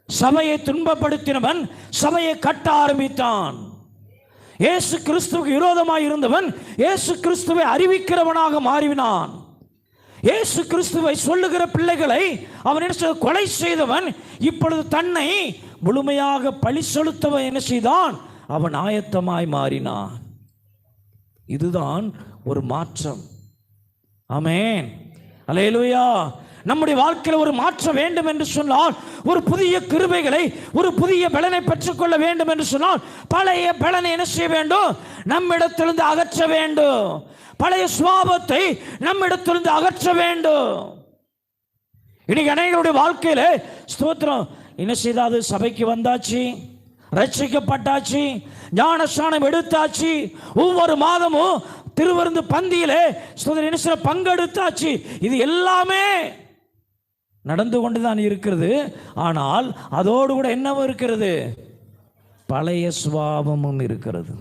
சபையை துன்பப்படுத்தினவன் சபையை கட்ட ஆரம்பித்தான். இயேசு கிறிஸ்துவுக்கு விரோதமாய் இருந்தவன் இயேசு கிறிஸ்துவை அறிவிக்கிறவனாக மாறினான். இயேசு கிறிஸ்துவை சொல்லுகிற பிள்ளைகளை அவன் கொலை செய்தவன் இப்பொழுது தன்னை முழுமையாக பழி செலுத்தவன் என்ன செய்தான்? அவன் ஆயத்தமாய் மாறினான். இதுதான் ஒரு மாற்றம். ஆமென், அல்லேலூயா. நம்முடைய வாழ்க்கையில் ஒரு மாற்றம் வேண்டும் என்று சொன்னால், ஒரு புதிய கிருபைகளை, ஒரு புதிய பலனை பெற்றுக்கொள்ள வேண்டும் என்று சொன்னால், பழைய பலனை என்ன செய்ய வேண்டும்? நம்மிடத்திலிருந்து அகற்ற வேண்டும். பழைய சுபாவத்தை நம்மிடத்திலிருந்து அகற்ற வேண்டும். இன்னைக்கு அநேகருடைய வாழ்க்கையில ஸ்தோத்திரம் என்ன செய்தாது? சபைக்கு வந்தாச்சு, ரட்சிக்கப்பட்டாச்சு, ஞானஸ்நானம் எடுத்தாச்சு, ஒவ்வொரு மாதமும் திருவிருந்து பந்தியிலே பங்கெடுத்தாச்சு. இது எல்லாமே நடந்து கொண்டுதான் இருக்கிறது. ஆனால் அதோடு கூட என்னவும் இருக்கிறது? பழைய சுபாவமும் இருக்கிறது.